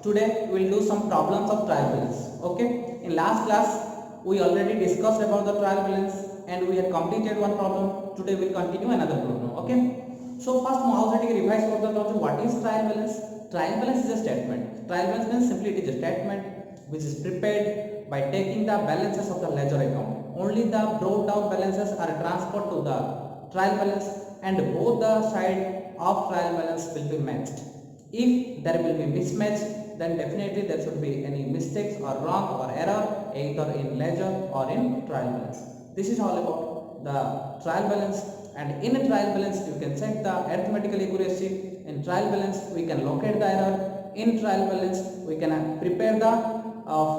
Today we will do some problems of trial balance. Okay, in last class we already discussed about the trial balance and we have completed one problem. Today we will continue another problem. Okay, so first now take a revise of the problem. What is trial balance? Trial balance is a statement. Trial balance means simply it is a statement which is prepared by taking the balances of the ledger account. Only the brought down balances are transferred to the trial balance and both the side of trial balance will be matched. If there will be mismatch, then definitely there should be any mistakes or wrong or error either in ledger or in trial balance. This is all about the trial balance, and in a trial balance you can check the arithmetical accuracy. In trial balance we can locate the error. In trial balance we can prepare the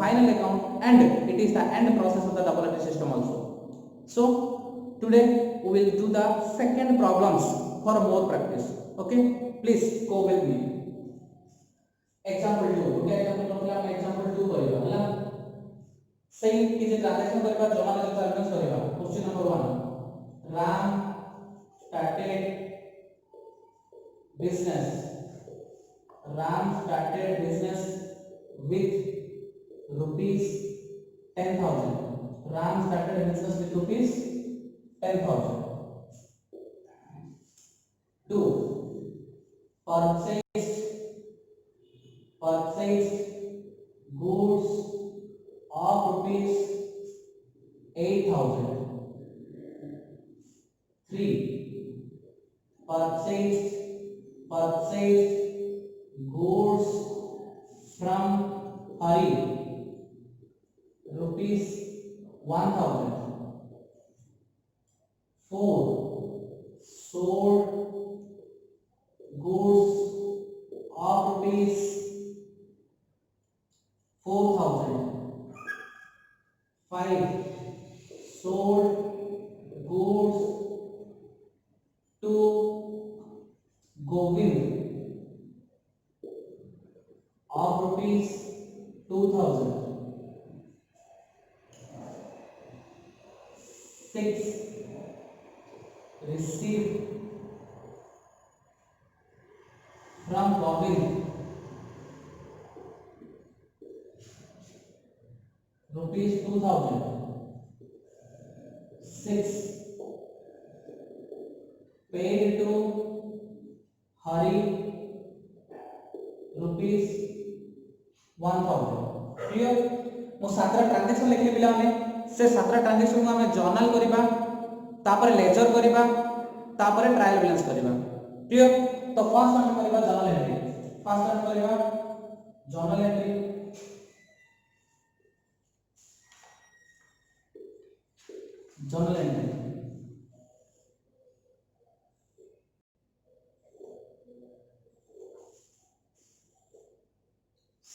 final account, and it is the end process of the double entry system also. So today we will do the second problems for more practice. Okay, please go with me. Example 2 okay example मतलब हम example 2 करबा हला same कि जे transaction करबा जमा ले transaction करबा question number 1 Ram started business with rupees 10,000. Ram started business with rupees 10,000. 2 purchased goods of rupees 8,000. 3 purchased goods from Hari rupees 1,000. 4 sold goods of rupees 4,000. 5 sold goods to Govind of rupees 2,000. 6 received from Govind rupees 2,000. 6 paid to Hari rupees 1,000. Clear मो Satara transaction लिखले पिला ने से Satara transaction को हमें journal करिबा तापर laser करिबा तापर ट्रायल बैलेंस करिबा. क्लियर तो फर्स्ट हम करिबा जर्नल एंट्री. फर्स्ट हम करिबा journal entry. Journal entry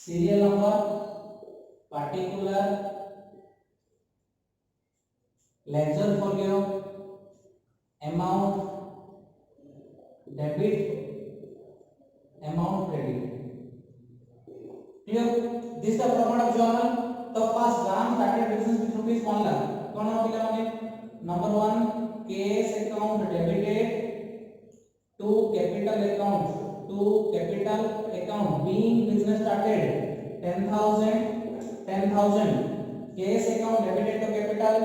serial number, particular, ledger folio, amount, debit, amount credit. Clear? This is the format of journal. तो first Ram started business with rupees 1 lakh. कौन हो पिला माने number 1 cash account debited to capital account being business started 10,000 cash account debited to capital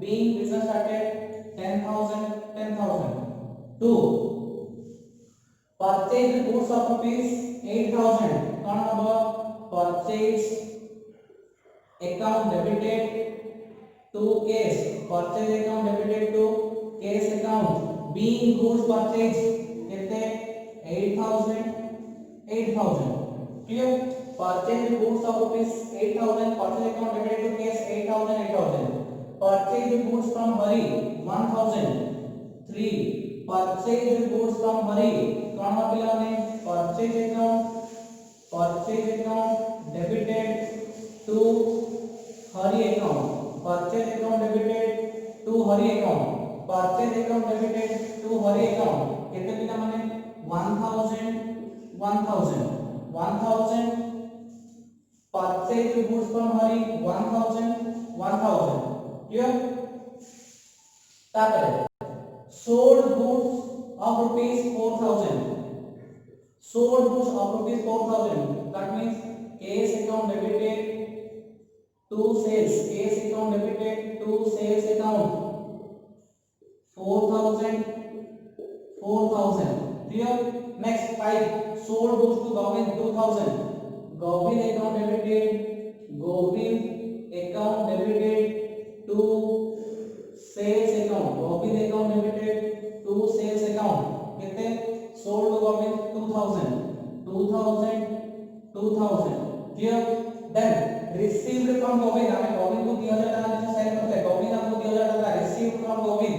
being business started 10,000. 2 purchased goods of rupees 8,000. कौन होगा purchase account debited to cash account being goods purchased कितने 8,000. clear? Purchase goods of rupees 8,000, purchase account debited to cash 8,000. Purchase goods from Hari 1,000. 3 purchase goods from Hari कौन हो पिला ने purchase account debited to Hari account. Purchase account debited to Hari account कितने पिला माने 1,000. 1,000 purchase goods from Hari 1,000. clear? तापर sold goods of rupees 4,000. That means to sales, cash account debited to sales account 4000 clear. Next 5 sold goods to Govin 2000, Govin account debited to sales account, Govin account debited to sales account कितने sold to Govin 2000 clear. Then received from Govin, हमें Govin को 2000 टका से cell करते हैं, Govin हमको 2000 टका received from Govin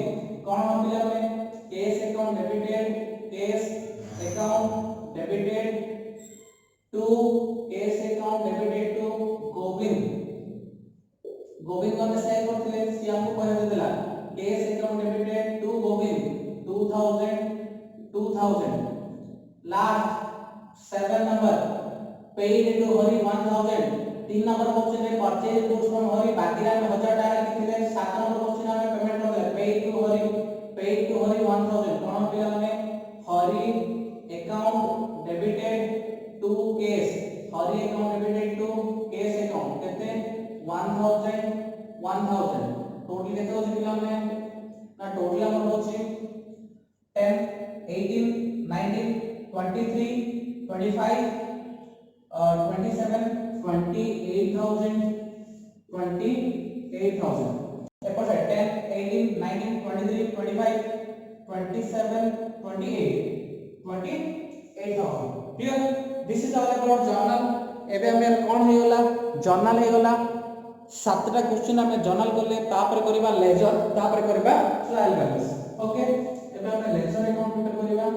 कौन हम मिला हमें cash account debited to Govin, Govin को हमें सेल करते हैं, सी हमको पहले दे दिला cash account debited to Govin 2000 last 7 number paid to Hari 1000, 3 number question में परचेज गुड्स फ्रॉम हरि बाकी रे 1000 टका लिखिले, 7 नंबर क्वेश्चन में पेमेंट कर दे पेड टू हरि 1000 कोन पिला में Hari account debited to cash, Hari account debited to cash account कितने 1000 टोटल केते होची पिला में ना टोटल अमाउंट होची 10 18 19 23 25 27 28,000 एपर से 10 18 19 23 25 27 28,000 clear. This is all about journal. एबे हमें कोन हे गला जर्नल हे गला 7टा क्वेश्चन हमें जर्नल करले, तापर करबा लेजर, तापर करबा ट्रायल बैलेंस. ओके एबे हमें लेजर अकाउंट प्रिपेयर करबा.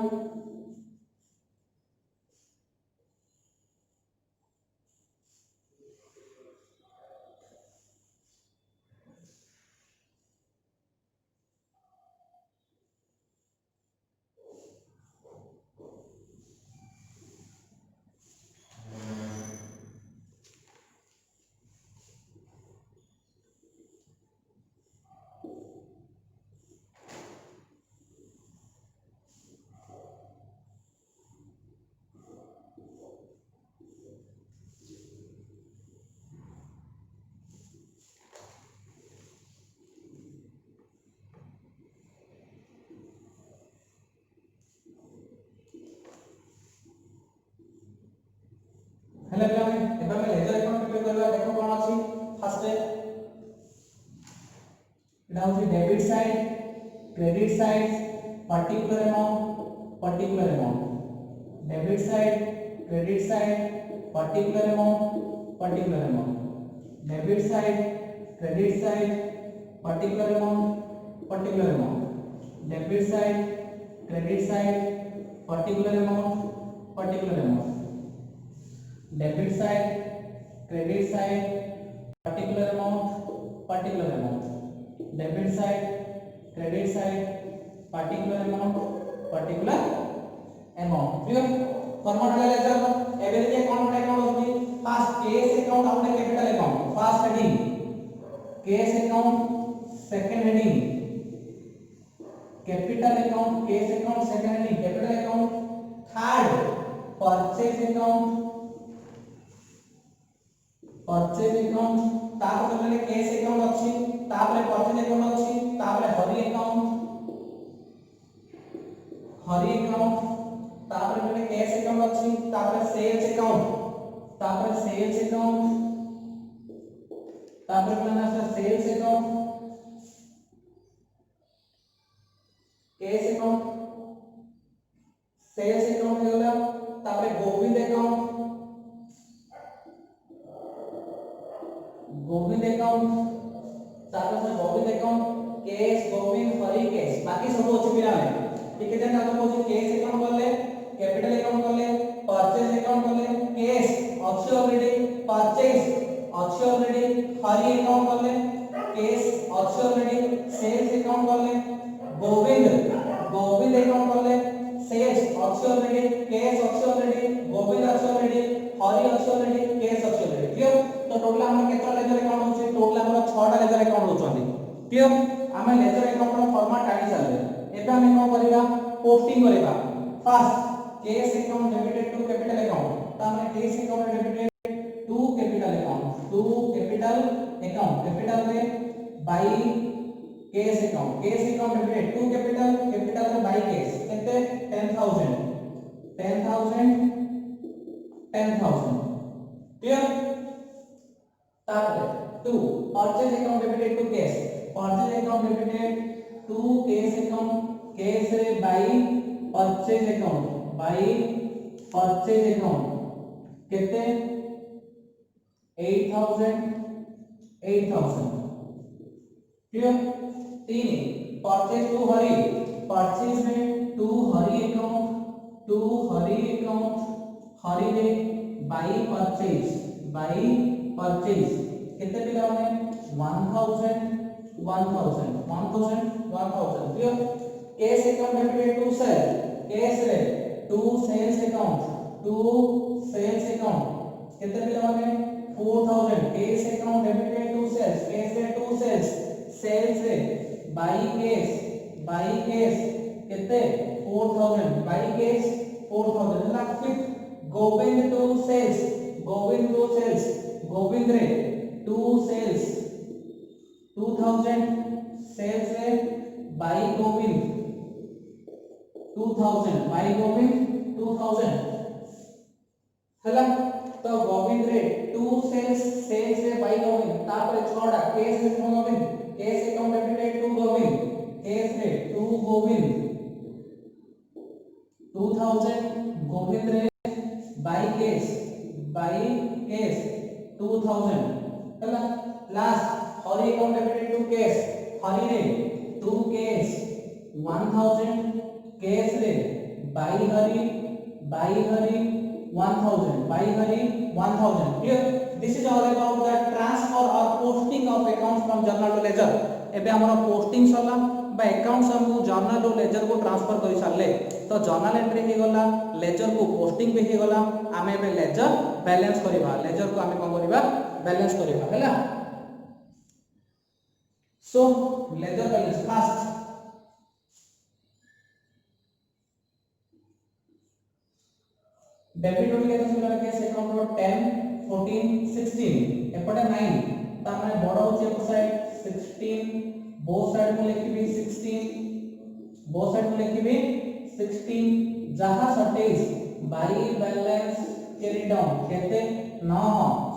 हेले पे हमें एबे हमें लेजर अकाउंट प्रिपेयर करबा. देखो कोन अछि फर्स्ट इडा होची debit side, credit side, particular amount, debit side, credit side, particular amount, debit side, credit side, particular amount, debit side, credit side, particular amount, debit side, credit side, particular amount, debit side, credit side, particular amount. Clear. Format ledger एबे जे कोन account होती first cash account और capital account, first heading cash account, second heading capital account, cash account second heading capital account, third purchase account, तापर तले cash account अछि, तापर purchase account अछि, तापर हरि अकाउंट, तापर तले कैश अकाउंट अछि, तापर सेल्स अकाउंट, तापर सेल्स अकाउंट, तापर plan sales account, cash account, sales account होला, तापर गोविंद अकाउंट, तापर से Govind account, cash Govind Hari cash बाकी सब अछि पिला में ठीक है. जन हम कहू कैश अकाउंट करले, कैपिटल अकाउंट करले, परचेज अकाउंट करले, कैश अछि ऑलरेडी, परचेज अछि ऑलरेडी, हरि अकाउंट करले, कैश अछि ऑलरेडी, सेल्स अकाउंट करले, गोविंद अकाउंट करले, सेल्स अछि ऑलरेडी, कैश अछि ऑलरेडी, गोविंद अछि ऑलरेडी, हरि अछि ऑलरेडी, कैश अछि ऑलरेडी. क्लियर. तो टोटल हमर केतना लेजर अकाउंट होचे, टोटल हमर 6टा लेजर अकाउंट होचंदी. क्लियर. हम लेजर अकाउंट रो फॉर्मेट आनी चले. एबे हम को करिबा पोस्टिंग करिबा. First cash account debited to capital account, त हम cash account debited to capital account, by cash account debited to capital रे बाई केस केते 10000 क्लियर। तापर to purchase account debited to cash debited to cash account cash रे by purchase account केते 8000 clear. तीन purchase to Hari account Hari रे by purchase केते पिला माने 1000 clear. Cash account debited to sale case रे टू सेल्स अकाउंट केते पिला माने 4000 cash account debited to sales cash रे टू सेल्स रे बाई केस केते 4000 बाई केस 4000 हला। फिफ्थ गोविंद रे टू सेल्स 2000 सेल्स रे बाई गोविंद 2000 हला। तो गोविंद रे टू सेल्स रे बाई गोविंद तापर छोड़ा केस रे Govind cash account debited to Govind cash रे टू गोविंद 2000 गोविंद रे बाई केस 2000 हला। Last Hari account debited to cash Hari रे टू केस 1000 केस रे by Hari 1000 clear। this is all about the transfer or posting of accounts from journal to ledger। एबे हमर posting सरला बा accounts हम journal रो laser को transfer करि सारले तो जर्नल एंट्री हे गला लेजर को पोस्टिंग भी हे गला आमे एबे लेजर बैलेंस करिबा लेजर को आमे कोन करिबा बैलेंस करिबा हैला। So ledger balance first debit total केते सुला केस अकाउंट रो 10 14 16 एपटे 9 ता माने बड़ होचे एक साइड 16 बोथ साइड में लिखिबी 16 जहां 27 बाई बैलेंस कैरी डाउन केते 9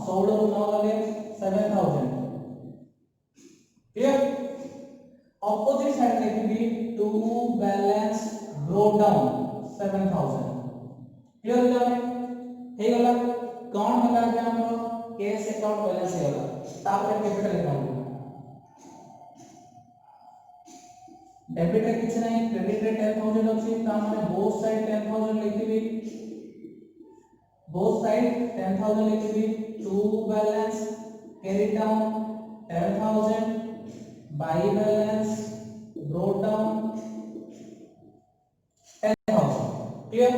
16 रो 9 गले 7000 क्लियर। ऑपोजिट साइड लिखिबी to balance brought down 7000 clear हे गला। कौन होला जे हमरो केस अकाउंट बैलेंस हे गला तापर कैपिटल अकाउंट डेबिट रे किछ नै क्रेडिट रे 10000 अछि ता माने बोथ साइड 10000 लिखिबी to balance carry down 10000 by balance brought down 10000 clear.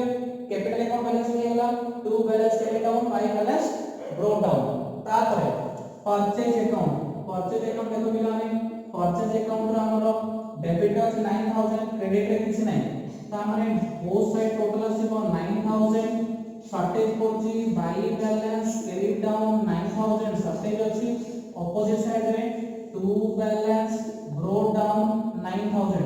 Capital account balance हे गला to balance carry down by balance brought down तापर परचेज अकाउंट केतो मिलाने परचेज अकाउंट रो हमरो डेबिट अछि 9000 क्रेडिट रे किछ नै ता माने बोथ साइड टोटल अछि 9000 शॉर्टेज पड़छि by balance carry down 9000 shortage अछि ऑपोजिट साइड रे टू बैलेंस ब्रोट डाउन 9000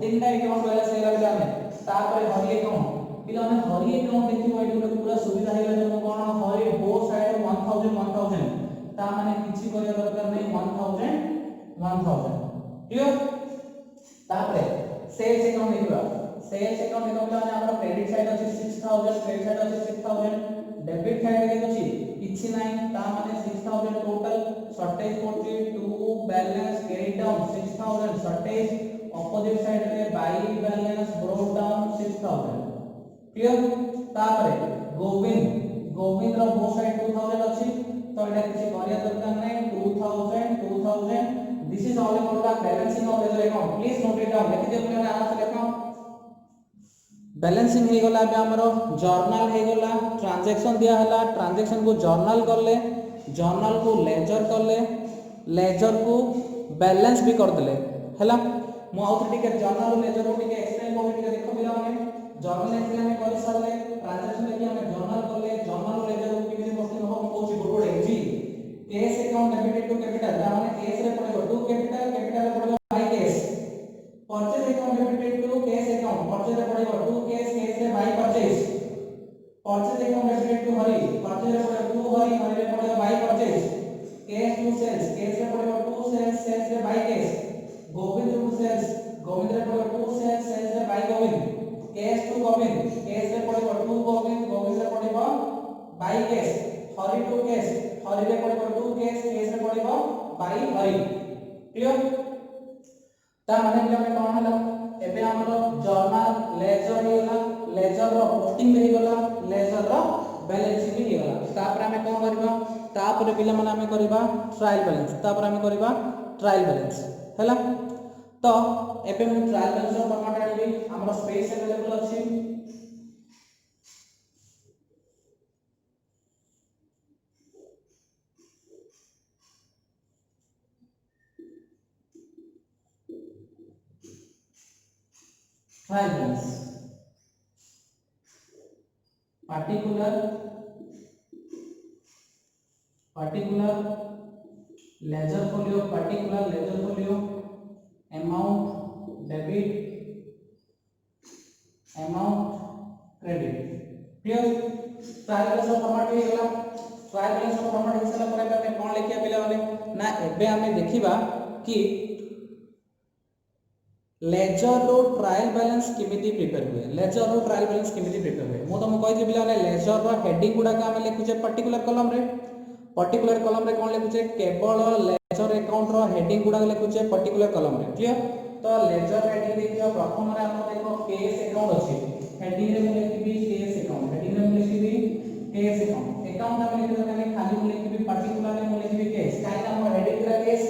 तीनटा अकाउंट बैलेंस हेला बिलाने तापर हरि अकाउंट बिलाने हरि अकाउंट देखिबो एठी गोटे पूरा सुविधा हेला जे कोन हरि बोथ साइड 1000 ता माने किछि करिया दरकार नै 1000 क्लियर। तापर सेल्स अकाउंट देखिबा माने हमर क्रेडिट साइड अछि 6000 क्रेडिट साइड अछि 6000 डेबिट साइड के अछि किछि नै ता माने 6000 टोटल शॉर्टेज पड़छि to balance carry down 6000 shortage opposite side रे by balance brought down 6000 clear. तापर गोविंद रो बोथ साइड 2000 अछि तो एटा किछि करिया दरकार नै 2000 this is all about the balancing of ledger account please note it down लिखि दियो प्लीज आराम से लिखो। बैलेंसिंग हे गला बे हमरो जर्नल हे गला ट्रांजैक्शन दिया हला ट्रांजैक्शन को जर्नल करले जर्नल को लेजर करले लेजर को बैलेंस भी कर देले हला। मु आउथ टिके जर्नल लेजर को टिके एक्सप्लेन कर टिके देखो बिला माने जर्नल एंट्री हमें कर सारले ट्रांजैक्शन देखि हमें जर्नल करले जर्नल लेजर को किबे पोस्टिंग हो कोची गोटे एजी cash account debited to capital ता माने केस रे पड़िबो टू कैपिटल कैपिटल रे पड़िबो by cash purchase account debited to cash account purchase रे पड़िबो टू केस केस रे by purchase purchase account debited to Hari purchase रे पड़िबो टू हरि हरि रे पड़िबो by purchase cash to sales cash रे पड़िबो टू सेल्स सेल्स रे by cash Govind to sales Govind रे पड़िबो टू सेल्स सेल्स रे by Govind cash to Govind cash रे पड़िबो टू गोविंद गोविंद रे पड़िबो by cash Hari to cash Hari रे पड़िबो टू केस केस रे पड़िबो बाय हरि क्लियर ता माने कि हमें कोन हला एबे हमरो जर्नल लेजर हेला लेजर रो पोस्टिंग हे गला लेजर रो बैलेंस भी हे गला तापर हमें कोन करबा तापर पिला माने हमें करबा ट्रायल बैलेंस तापर हमें करबा ट्रायल बैलेंस हैला तो एबे हम ट्रायल बैलेंस रो फॉर्मेट आनिबी हमरो स्पेस अवेलेबल अछि trial balance particular ledger folio amount debit amount credit clear trial balance format हे गला ट्रायल बैलेंस फॉर्मेट हे सला परे हमें कोन लिखिया पिला माने ना एबे हमें देखिबा कि लेजर रो ट्रायल बैलेंस केमिति प्रिपेयर हुए लेजर रो ट्रायल बैलेंस केमिति प्रिपेयर हुए मो तुम कहि दिबिला ने लेजर रो हेडिंग गुडा का हम लिखुचे पर्टिकुलर कॉलम रे कोन लिखुचे केवल लेजर अकाउंट रो हेडिंग गुडा लिखुचे पर्टिकुलर कॉलम रे क्लियर तो लेजर हेडिंग देखियो प्रथम रे हम देखो केस अकाउंट अछि हेडिंग रे हम लिखबी केस अकाउंट हेडिंग रे हम लिखबी केस अकाउंट हम लिखबी खाली हम लिखबी पर्टिकुलर रे हम लिखबी केस काई ना हम हेडिंग रे केस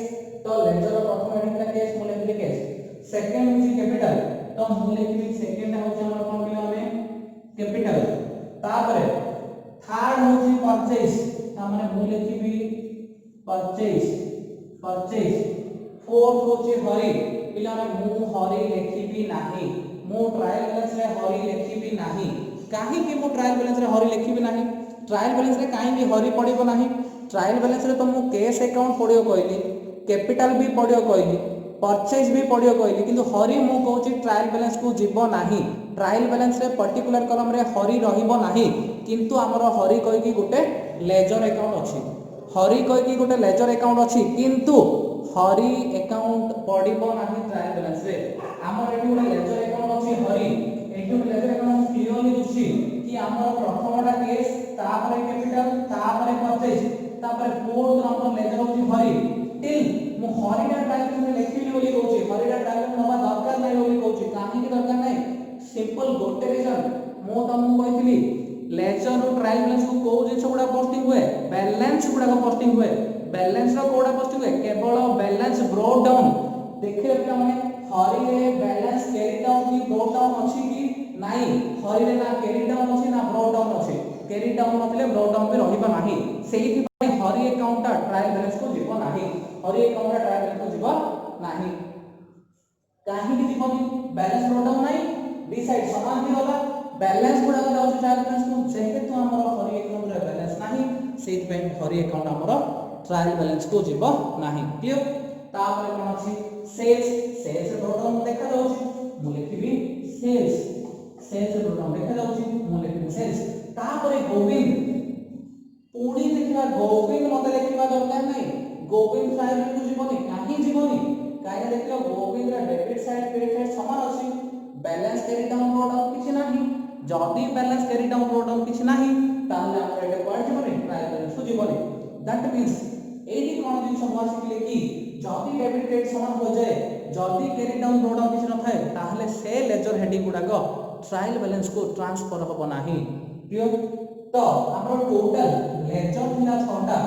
तो लेजर रो प्रथम हेडिंग रे केस हम लिखबी केस सेकंड होची कैपिटल तो हम लिखबी सेकंड होची हमर कोन बिला में कैपिटल तापरे थर्ड होची परचेज ता माने हम लिखबी परचेज फोर्थ होची हरि बिला में मु हरि लिखबी नाही मु ट्रायल बैलेंस रे हरि लिखबी नाही काहे कि मु ट्रायल बैलेंस रे हरि लिखबी नाही ट्रायल बैलेंस रे काहे कि हरि पड़िबो नाही ट्रायल बैलेंस रे तो मु केस अकाउंट पड़ियो कहली कैपिटल भी पड़ियो कहली परचेज भी पड़ियो कहली किंतु हरि मु कहूची ट्रायल बैलेंस को जीवो नाही ट्रायल बैलेंस रे पर्टिकुलर कॉलम रे हरि रहिबो नाही किंतु हमरो हरि कहि कि गुटे लेजर अकाउंट अछि हरि कहि कि गुटे लेजर अकाउंट अछि किंतु हरि अकाउंट पड़िबो नाही ट्रायल बैलेंस रे हमर एठी गुटे लेजर अकाउंट अछि हरि एठी गुटे लेजर अकाउंट क्लियरली दुछि कि हमर प्रथमटा केस तापरे कैपिटल तापरे परचेज तापरे फोर्थ नंबर लेजर अछि हरि टिल मु हरिडा ट्रायल में लिखिली बोली कहूची हरिडा ट्रायल में नबा दरकार नै बोली कहूची काहे कि दरकार नै सिंपल गोटे रीजन मो तुमको कहितली लेजर रो ट्रायल बैलेंस को को जिंस गुडा पोस्टिंग हुए बैलेंस गुडा को पोस्टिंग हुए बैलेंस रो कोडा पोस्टिंग हुए केवल बैलेंस ब्रोट डाउन देखिले कि हमें हरि रे बैलेंस कैरी डाउन की ब्रोट डाउन अछि कि नाही हरि रे ना कैरी डाउन अछि ना ब्रोट डाउन अछि कैरी डाउन नथिले ब्रोट डाउन भी रहिबा नाही सेही हरि अकाउंट ट्रायल बैलेंस को जीवो नाही हरि अकाउंट ट्रायल बैलेंस को जीवो नाही काहे कि जीवोनी बैलेंस ब्रोट डाउन नाही डी साइड समान ही होला बैलेंस गुडा जाउ ट्रायल बैलेंस को जेहेतु हमर हरि अकाउंट रे बैलेंस नाही सेहि पे हरि अकाउंट हमर ट्रायल बैलेंस को जीवो नाही क्लियर तापर कोन अछि सेल्स ब्रोट डाउन देखा जाउची मु लिखिबी सेल्स ब्रोट डाउन देखा जाउची मु लिखिबी सेल्स तापर गोविंद पुणी देखिबा गोविंद मते लिखिबा दरकार नै गोविंद ट्रायल बैलेंस को जीवोनी काहे जीवोनी काहे देखियो गोविंद रा डेबिट साइड क्रेडिट साइड समान अछि balance carry down brought down किछि नाही जदी balance carry down brought down किछि नाही ताले हमर एटा कोन जीवोनी ट्रायल बैलेंस को जीवोनी दैट मींस एडी कोन दिन समझ सिखले कि जदी डेबिट क्रेडिट समान हो जाए जदी कैरी डाउन ब्रोट डाउन किछि न थाए ताले से लेजर हेडिंग गुडा को ट्रायल बैलेंस को ट्रांसफर होबो नाही क्लियर तो हमर टोटल लेजर थिला 6टा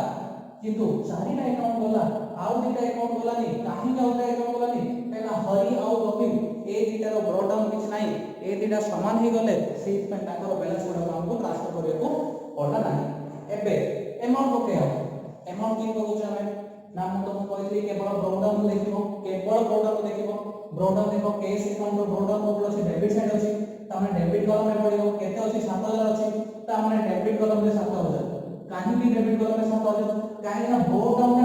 किंतु चारिटा अकाउंट गला आउ दुटा अकाउंट गला नि काहे आउटा अकाउंट गला नि काना हरि आउ गोविंद ए दुटा रो ब्रोट डाउन किछ नाही ए दुटा समान हे गले सेहि पे ताकर बैलेंस गुडा हमको ट्रांसफर करे को पडला नाही एबे अमाउंट ओके अमाउंट की कहू छ हमें ना हम तो कहली केवल ब्रोट डाउन देखिबो केवल ब्रोट डाउन देखिबो ब्रोट डाउन देखो केस अकाउंट रो ब्रोट डाउन को अछि डेबिट साइड अछि तामे डेबिट कॉलम में पडिबो केते अछि 7000 अछि तामे डेबिट कॉलम में 7000 काहे की डेबिट कॉलम में 7000 काहे ना ब्रोट डाउन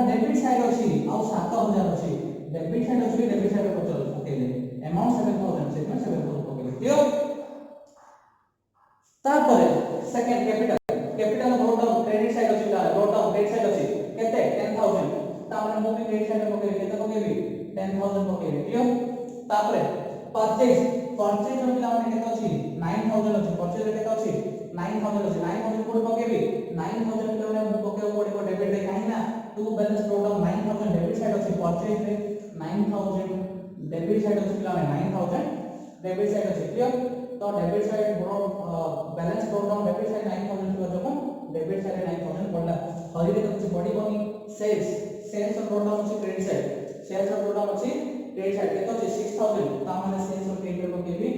10,000 पकेबे क्लियर तापरे परचेज परचेज रो पिला माने केते अछि 9000 अछि परचेज रे केते अछि 9000 अछि 9000 कोड पकेबे 9000 पिला माने पकेबो पड़िबो डेबिट रे काहे ना to balance total 9000 debit side अछि परचेज रे 9000 डेबिट साइड अछि पिला माने 9000 डेबिट साइड अछि क्लियर तो debit side balance total debit side 9000 को जब डेबिट साइड 9000 पड़ला हरि रे कुछ पड़िबोनी सेल्स सेल्स टोटल अछि क्रेडिट साइड सेल्स टोटल अछि क्रेडिट साइड केतो अछि 6000 ता माने सेल्स और क्रेडिट को केबी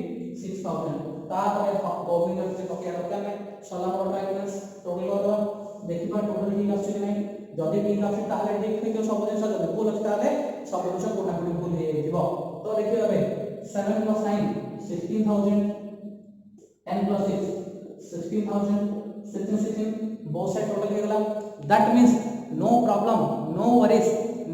6000 ता परे गोविंद से पकिया दरकार नै सला मोर ट्राइब्यूनस टोटल कर देखिबा टोटल ठीक अछि नै जदि ठीक अछि ताले ठीक ठीक सब जिंस जदि भूल अछि ताले सब जिंस कोटा कोटी भूल हे जिवो तो देखियो बे 7 plus 9 16000 10 plus 6 16000 16 both side total हो गला that means no problem no worries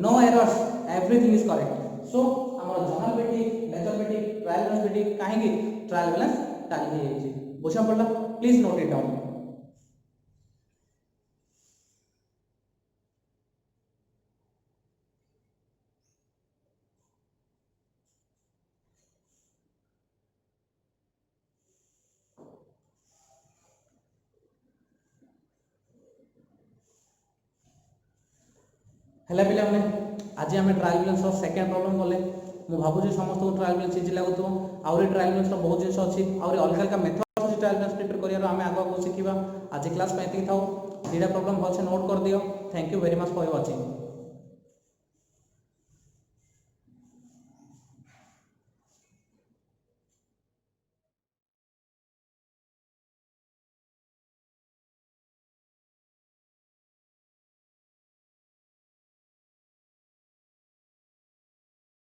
no errors everything is correct so हमर जनरल बेटी लेजर बेटी ट्रायल बैलेंस बेटी काहेकी ट्रायल बैलेंस टाली हे छि बुझा पड़ला प्लीज नोट इट डाउन हेला पिला माने आज आम ट्रायल बैलेंस सेकेंड प्रॉब्लम गले मु भाबुची समस्त को ट्रायल बैलेंस इजी लागुतो आउरी ट्रायल बैलेंस बहुत जिंस अछि आउरी अलग अलग मेथड अछि ट्रायल बैलेंस प्रिपेयर करियार आमे आगो को सिखिबा आज क्लास पे एति थाउ दीडा प्रॉब्लम भलसे नोट कर दियो thank you very much for watching.